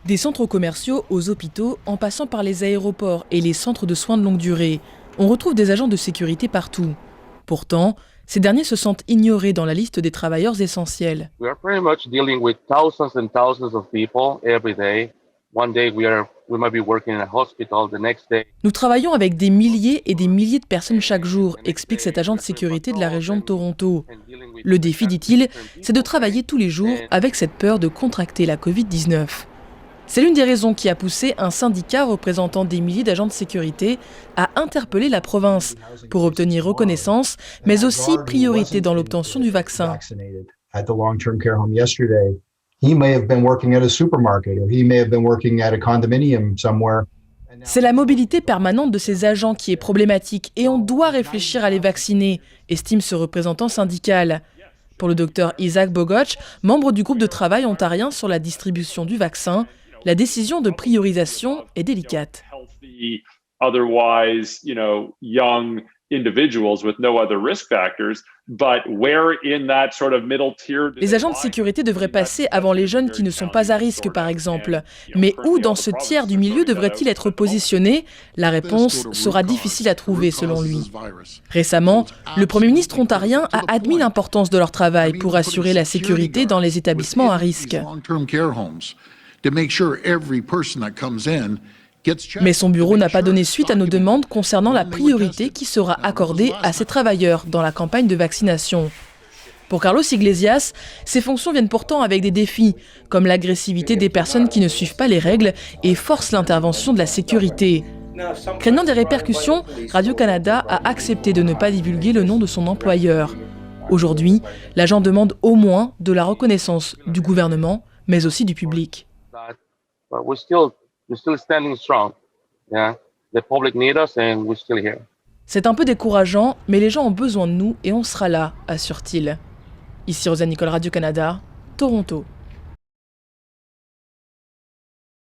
Des centres commerciaux aux hôpitaux, en passant par les aéroports et les centres de soins de longue durée, on retrouve des agents de sécurité partout. Pourtant, ces derniers se sentent ignorés dans la liste des travailleurs essentiels. We are pretty much dealing with thousands and thousands of people every day. One day we might be working in a hospital, the next day. Nous travaillons avec des milliers et des milliers de personnes chaque jour, explique cet agent de sécurité de la région de Toronto. Le défi, dit-il, c'est de travailler tous les jours avec cette peur de contracter la Covid-19. C'est l'une des raisons qui a poussé un syndicat représentant des milliers d'agents de sécurité à interpeller la province pour obtenir reconnaissance, mais aussi priorité dans l'obtention du vaccin. C'est la mobilité permanente de ces agents qui est problématique et on doit réfléchir à les vacciner, estime ce représentant syndical. Pour le docteur Isaac Bogoch, membre du groupe de travail ontarien sur la distribution du vaccin, la décision de priorisation est délicate. Les agents de sécurité devraient passer avant les jeunes qui ne sont pas à risque, par exemple. Mais où dans ce tiers du milieu devraient-ils être positionnés? La réponse sera difficile à trouver, selon lui. Récemment, le Premier ministre ontarien a admis l'importance de leur travail pour assurer la sécurité dans les établissements à risque. Mais son bureau n'a pas donné suite à nos demandes concernant la priorité qui sera accordée à ces travailleurs dans la campagne de vaccination. Pour Carlos Iglesias, ces fonctions viennent pourtant avec des défis, comme l'agressivité des personnes qui ne suivent pas les règles et forcent l'intervention de la sécurité. Craignant des répercussions, Radio-Canada a accepté de ne pas divulguer le nom de son employeur. Aujourd'hui, l'agent demande au moins de la reconnaissance du gouvernement, mais aussi du public. We're still standing strong. Yeah, the public need us and we're still here. C'est un peu décourageant, mais les gens ont besoin de nous et on sera là, assure-t-il. Ici Rosa Nicole, Radio-Canada, Toronto.